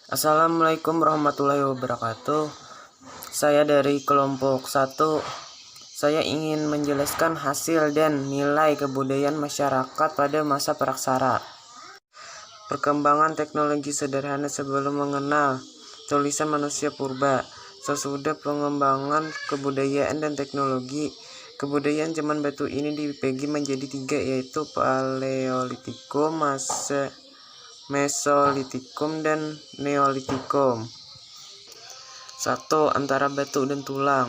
Assalamualaikum warahmatullahi wabarakatuh. Saya dari kelompok 1. Saya ingin menjelaskan hasil dan nilai kebudayaan masyarakat pada masa praksara. Perkembangan teknologi sederhana sebelum mengenal tulisan manusia purba. Sesudah pengembangan kebudayaan dan teknologi, kebudayaan zaman batu ini dibagi menjadi 3, yaitu Paleolitikum, Mesolitikum, dan Neolitikum. 1. Antara batu dan tulang.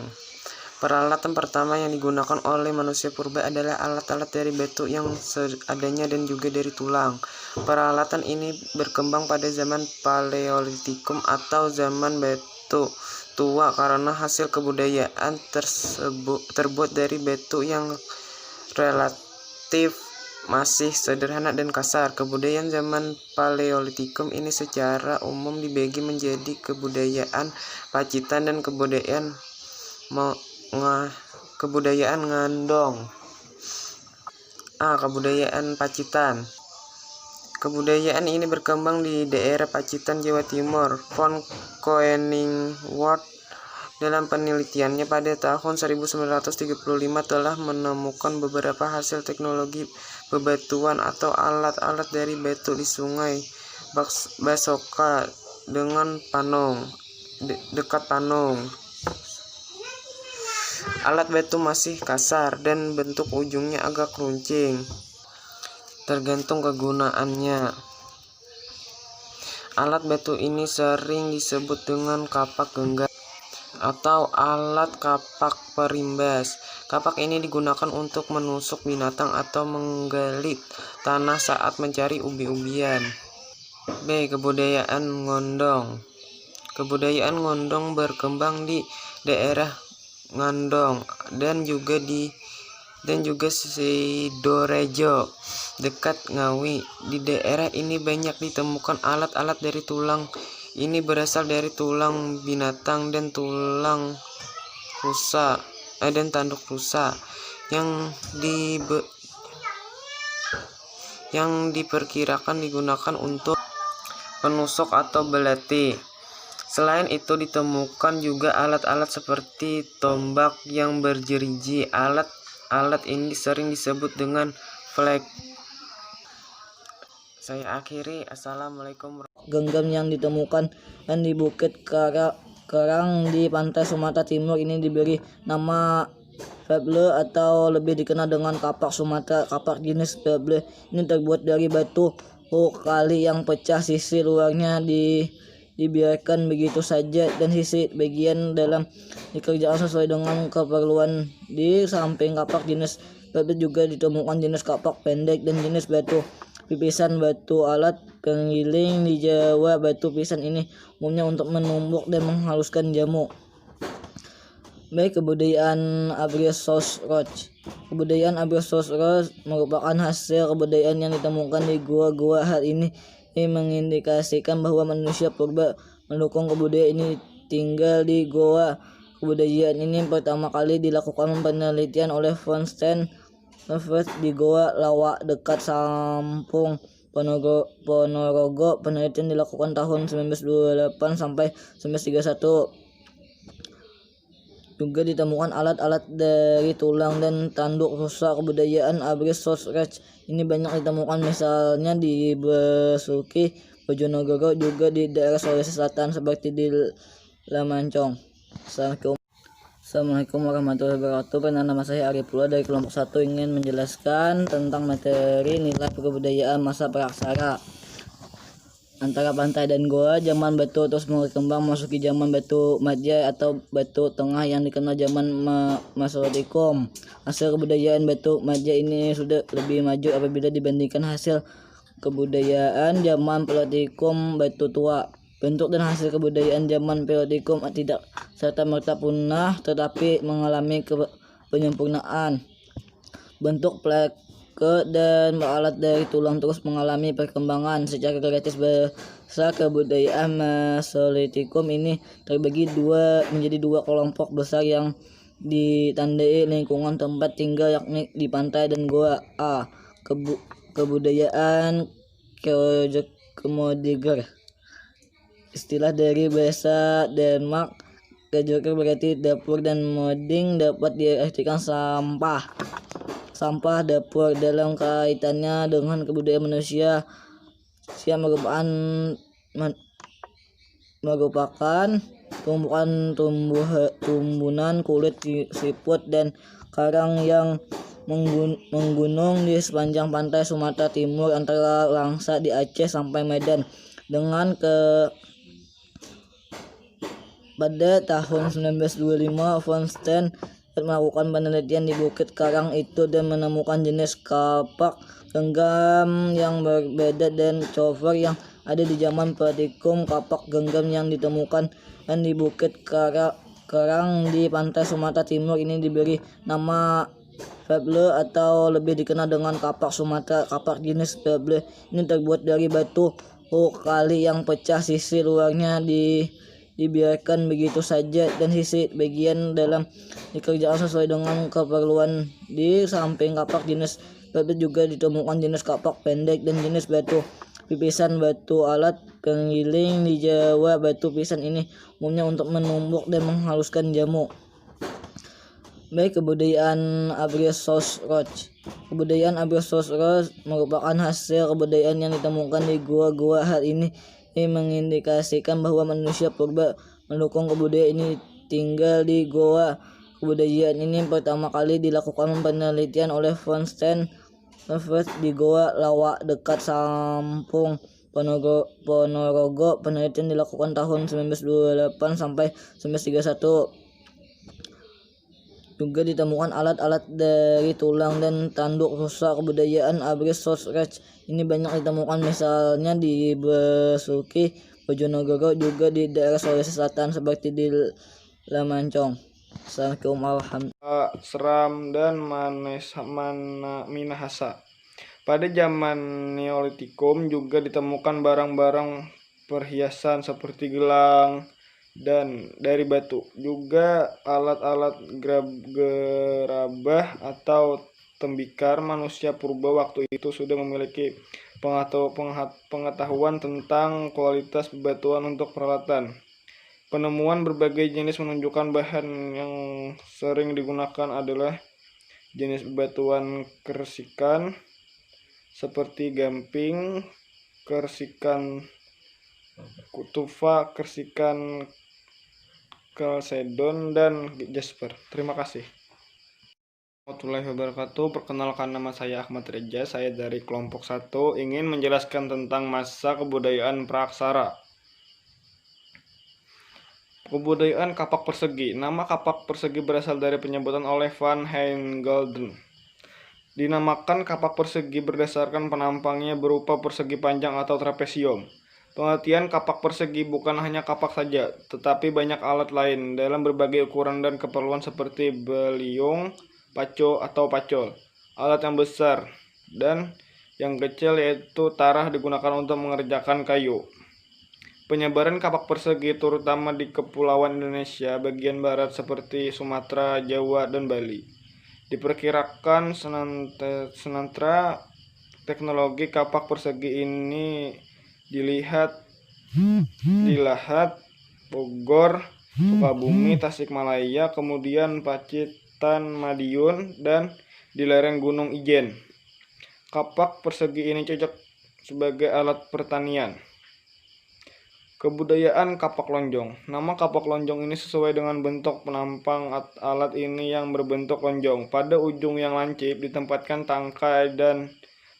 Peralatan pertama yang digunakan oleh manusia purba adalah alat-alat dari batu yang seadanya dan juga dari tulang. Peralatan ini berkembang pada zaman Paleolitikum atau zaman batu tua karena hasil kebudayaan tersebut terbuat dari batu yang relatif masih sederhana dan kasar. Kebudayaan zaman Paleolitikum ini secara umum dibagi menjadi kebudayaan Pacitan dan kebudayaan Ngandong. Kebudayaan Pacitan. Kebudayaan ini berkembang di daerah Pacitan, Jawa Timur. Von Koeningwarth dalam penelitiannya pada tahun 1935 telah menemukan beberapa hasil teknologi bebatuan atau alat-alat dari batu di Sungai Basoka dengan Panong, dekat Panong. Alat batu masih kasar dan bentuk ujungnya agak runcing, tergantung kegunaannya. Alat batu ini sering disebut dengan kapak genggam atau alat kapak perimbas. Kapak ini digunakan untuk menusuk binatang atau menggali tanah saat mencari ubi-ubian. B. Kebudayaan Ngondong. Kebudayaan Ngondong berkembang di daerah Ngandong dan juga Sidorejo dekat Ngawi. Di daerah ini banyak ditemukan alat-alat dari tulang. Ini berasal dari tulang binatang dan tulang rusa dan tanduk rusa yang diperkirakan digunakan untuk penusuk atau belati. Selain itu ditemukan juga alat-alat seperti tombak yang berjeriji. Alat ini sering disebut dengan flag. Saya akhiri. Assalamualaikum. Genggam yang ditemukan dan di Bukit Karang di pantai Sumatera Timur ini diberi nama Pebble atau lebih dikenal dengan kapak Sumatera. Kapak jenis Pebble ini terbuat dari batu kali yang pecah. Sisi luarnya dibiarkan begitu saja dan sisi bagian dalam dikerjakan sesuai dengan keperluan. Di samping kapak jenis Pebble juga ditemukan jenis kapak pendek dan jenis batu pipisan. Batu alat keliling di Jawa. Batu pipisan ini umumnya untuk menumbuk dan menghaluskan jamu. Baik, kebudayaan Abruzos Rock. Kebudayaan Abruzos Rock merupakan hasil kebudayaan yang ditemukan di gua-gua. Hal ini mengindikasikan bahwa manusia purba mendukung kebudayaan ini tinggal di goa. Kebudayaan ini pertama kali dilakukan penelitian oleh von Steenrevest di Goa Lawa dekat Sampung Ponorogo. Penelitian dilakukan tahun 1928 sampai 1931. Juga ditemukan alat-alat dari tulang dan tanduk rusa. Kebudayaan Abruzos Rock ini banyak ditemukan misalnya di Besuki, Bojonegoro, juga di daerah Sulawesi Selatan seperti di Lamancong. Assalamualaikum warahmatullahi wabarakatuh. Nama saya Arif Pula dari kelompok 1 ingin menjelaskan tentang materi nilai kebudayaan masa praksara. Antara pantai dan goa, zaman batu terus berkembang memasuki zaman batu maja atau batu tengah yang dikenal zaman Mesolitikum. Hasil kebudayaan batu maja ini sudah lebih maju apabila dibandingkan hasil kebudayaan zaman Paleolitikum batu tua. Bentuk dan hasil kebudayaan zaman Paleolitikum tidak serta-merta punah, tetapi mengalami penyempurnaan. Bentuk plek dan alat dari tulang terus mengalami perkembangan secara gratis besar. Kebudayaan Mesolitikum ini terbagi menjadi dua kelompok besar yang ditandai lingkungan tempat tinggal, yakni di pantai dan goa. A. Kebudayaan Geomodigger. istilah dari bahasa Denmark. Kajoker berarti dapur dan moding dapat diartikan sampah. Sampah dapur dalam kaitannya dengan kebudayaan manusia siap merupakan tumbuhan kulit siput dan karang yang menggunung di sepanjang pantai Sumatera Timur antara Langsa di Aceh sampai Medan. Pada tahun 1925 von Steen melakukan penelitian di Bukit Karang itu dan menemukan jenis kapak genggam yang berbeda dan cover yang ada di zaman Petikum. Kapak genggam yang ditemukan di Bukit Karang di pantai Sumatera Timur ini diberi nama Fable atau lebih dikenal dengan kapak Sumatera. Kapak jenis Fable ini terbuat dari batu kali yang pecah, sisi luarnya dibiarkan begitu saja dan sisi bagian dalam dikerjakan sesuai dengan keperluan. Di samping kapak jenis Fable juga ditemukan jenis kapak pendek dan jenis batu pipisan. Batu alat keliling di Jawa, batu pipisan ini umumnya untuk menumbuk dan menghaluskan jamu. Baik, kebudayaan Abruzos Rock. Kebudayaan Abruzos Rock merupakan hasil kebudayaan yang ditemukan di gua-gua. Hal ini mengindikasikan bahwa manusia purba mendukung kebudayaan ini tinggal di goa. Kebudayaan ini pertama kali dilakukan penelitian oleh von Steen di Goa Lawa dekat Sampung Ponorogo. Penelitian dilakukan tahun 1928 sampai 1931. Juga ditemukan alat-alat dari tulang dan tanduk rusa. Kebudayaan Abruzos Rock ini banyak ditemukan misalnya di Besuki, Bojonegoro, juga di daerah Sulawesi Selatan seperti di Lamancong. Assalamualaikum warahmatullahi Seram dan Minahasa. Pada zaman Neolitikum juga ditemukan barang-barang perhiasan seperti gelang dan dari batu. Juga alat-alat gerabah atau tembikar. Manusia purba waktu itu sudah memiliki pengetahuan tentang kualitas bebatuan untuk peralatan. Penemuan berbagai jenis menunjukkan bahan yang sering digunakan adalah jenis bebatuan kersikan seperti gamping, kersikan kutufa, kersikan kalsedon, dan jasper. Terima kasih. Warahmatullahi wabarakatuh. Perkenalkan, nama saya Ahmad Reja. Saya dari kelompok 1 ingin menjelaskan tentang masa kebudayaan Praksara. Kebudayaan kapak persegi. Nama kapak persegi berasal dari penyebutan oleh Van Heingelden. Dinamakan kapak persegi berdasarkan penampangnya berupa persegi panjang atau trapesium. Pengertian kapak persegi bukan hanya kapak saja, tetapi banyak alat lain dalam berbagai ukuran dan keperluan seperti beliung, paco atau pacol. Alat yang besar dan yang kecil yaitu tarah digunakan untuk mengerjakan kayu. Penyebaran kapak persegi terutama di kepulauan Indonesia bagian barat seperti Sumatera, Jawa, dan Bali. Diperkirakan senantra teknologi kapak persegi ini dilihat di Lahat, Bogor, Sukabumi, Tasikmalaya, kemudian Pacitan, Madiun, dan di lereng Gunung Ijen. Kapak persegi ini cocok sebagai alat pertanian. Kebudayaan kapak lonjong. Nama kapak lonjong ini sesuai dengan bentuk penampang alat ini yang berbentuk lonjong. Pada ujung yang lancip ditempatkan tangkai dan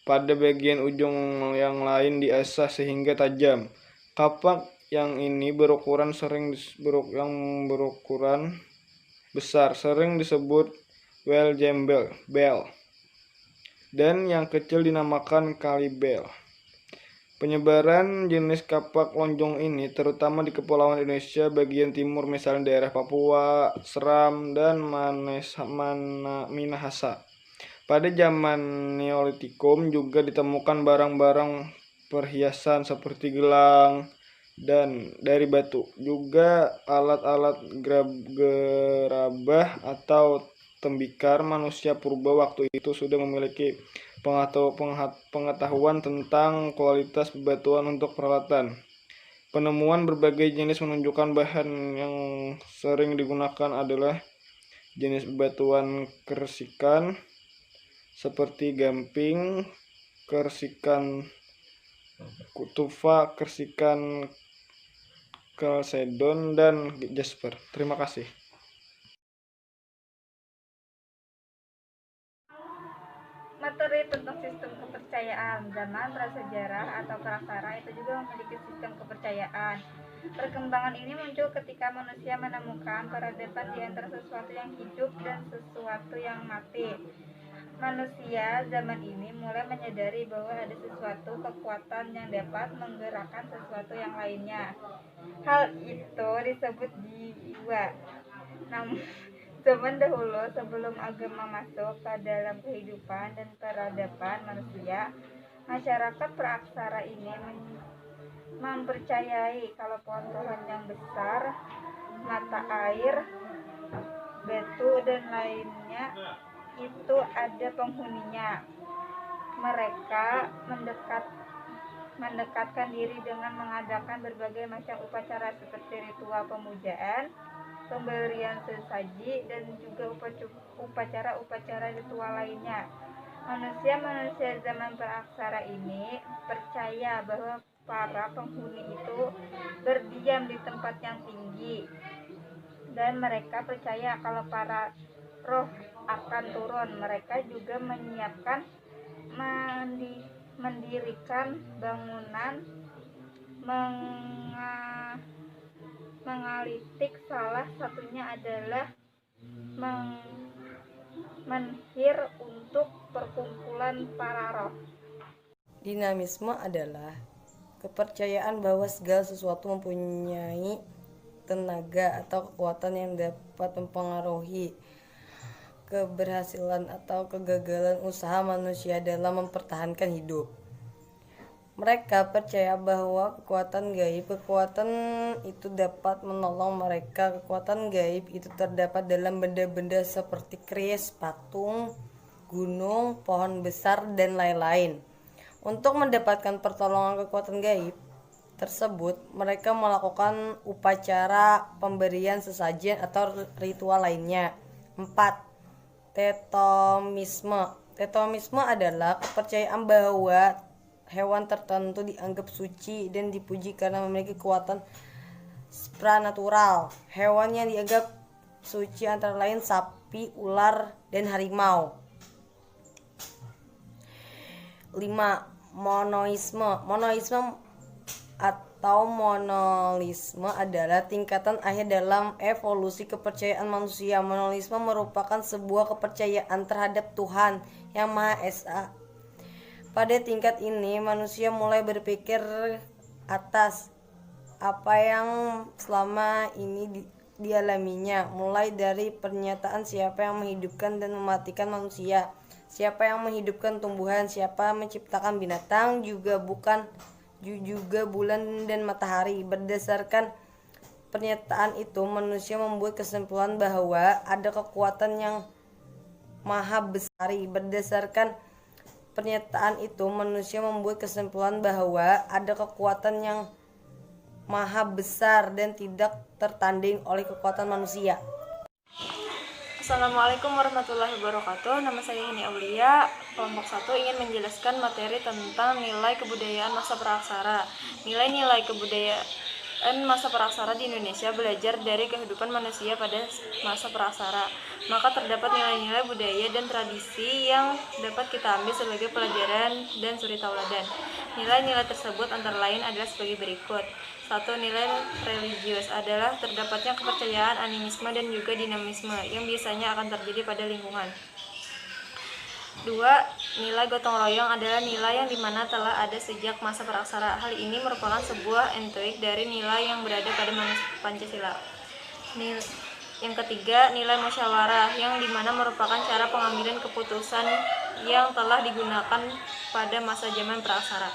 pada bagian ujung yang lain diasah sehingga tajam. Kapak yang ini berukuran besar sering disebut well jembel bell, dan yang kecil dinamakan kalibel. Penyebaran jenis kapak lonjong ini terutama di kepulauan Indonesia bagian timur, misalnya daerah Papua, Seram, dan Minahasa. Pada zaman Neolitikum juga ditemukan barang-barang perhiasan seperti gelang dan dari batu. Juga alat-alat gerabah atau tembikar. Manusia purba waktu itu sudah memiliki pengetahuan tentang kualitas bebatuan untuk peralatan. Penemuan berbagai jenis menunjukkan bahan yang sering digunakan adalah jenis bebatuan kersikan seperti gamping, kersikan kutufa, kersikan kalsedon, dan jasper. Terima kasih. Materi tentang sistem kepercayaan zaman prasejarah atau praksara itu juga memiliki sistem kepercayaan. Perkembangan ini muncul ketika manusia menemukan peradaban di antara sesuatu yang hidup dan sesuatu yang mati. Manusia zaman ini mulai menyadari bahwa ada sesuatu kekuatan yang dapat menggerakkan sesuatu yang lainnya. Hal itu disebut jiwa. Namun zaman dahulu sebelum agama masuk ke dalam kehidupan dan peradaban manusia, masyarakat praaksara ini mempercayai kalau pohon-pohon yang besar, mata air, batu dan lainnya itu ada penghuninya. Mereka mendekatkan diri dengan mengadakan berbagai macam upacara seperti ritual pemujaan, pemberian sesaji, dan juga upacara-upacara ritual lainnya. Manusia zaman praaksara ini percaya bahwa para penghuni itu berdiam di tempat yang tinggi, dan mereka percaya kalau para roh akan turun. Mereka juga menyiapkan mendirikan bangunan mengalitik, salah satunya adalah menhir untuk perkumpulan para roh. Dinamisme adalah kepercayaan bahwa segala sesuatu mempunyai tenaga atau kekuatan yang dapat mempengaruhi keberhasilan atau kegagalan usaha manusia dalam mempertahankan hidup. Mereka percaya bahwa kekuatan itu dapat menolong mereka. Kekuatan gaib itu terdapat dalam benda-benda seperti keris, patung, gunung, pohon besar, dan lain-lain. Untuk mendapatkan pertolongan kekuatan gaib tersebut, mereka melakukan upacara pemberian sesajen atau ritual lainnya. 4. Tetomisme. Tetomisme adalah kepercayaan bahwa hewan tertentu dianggap suci dan dipuji karena memiliki kekuatan supranatural. Hewan yang dianggap suci antara lain sapi, ular, dan harimau. 5. Monoisme. Monoisme atau monolisme adalah tingkatan akhir dalam evolusi kepercayaan manusia. Monolisme merupakan sebuah kepercayaan terhadap Tuhan yang Maha Esa. Pada tingkat ini, manusia mulai berpikir atas apa yang selama ini dialaminya, mulai dari pernyataan siapa yang menghidupkan dan mematikan manusia, siapa yang menghidupkan tumbuhan, siapa menciptakan binatang, juga bulan dan matahari. Berdasarkan pernyataan itu, manusia membuat kesimpulan bahwa ada kekuatan yang maha besar. Berdasarkan pernyataan itu, manusia membuat kesimpulan bahwa ada kekuatan yang maha besar dan tidak tertanding oleh kekuatan manusia. Assalamualaikum warahmatullahi wabarakatuh. Nama saya Hini Aulia. Kelompok 1 ingin menjelaskan materi tentang nilai kebudayaan masa praaksara. Nilai-nilai kebudayaan masa praaksara di Indonesia belajar dari kehidupan manusia pada masa praaksara. Maka terdapat nilai-nilai budaya dan tradisi yang dapat kita ambil sebagai pelajaran dan suri tauladan. Nilai-nilai tersebut antara lain adalah sebagai berikut. 1. Nilai religius adalah terdapatnya kepercayaan, animisme, dan juga dinamisme yang biasanya akan terjadi pada lingkungan. 2. Nilai gotong royong adalah nilai yang dimana telah ada sejak masa praaksara. Hal ini merupakan sebuah entoik dari nilai yang berada pada Pancasila. Yang ketiga, nilai musyawarah yang dimana merupakan cara pengambilan keputusan yang telah digunakan pada masa zaman praaksara.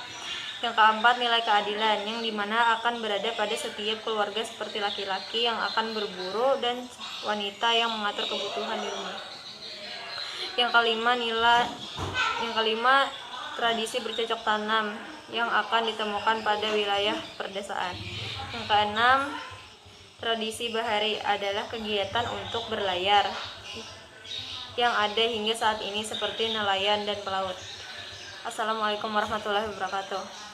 Yang keempat, nilai keadilan yang dimana akan berada pada setiap keluarga seperti laki-laki yang akan berburu dan wanita yang mengatur kebutuhan di rumah. Yang kelima, tradisi bercocok tanam yang akan ditemukan pada wilayah perdesaan. Yang keenam, tradisi bahari adalah kegiatan untuk berlayar yang ada hingga saat ini seperti nelayan dan pelaut. Assalamualaikum warahmatullahi wabarakatuh.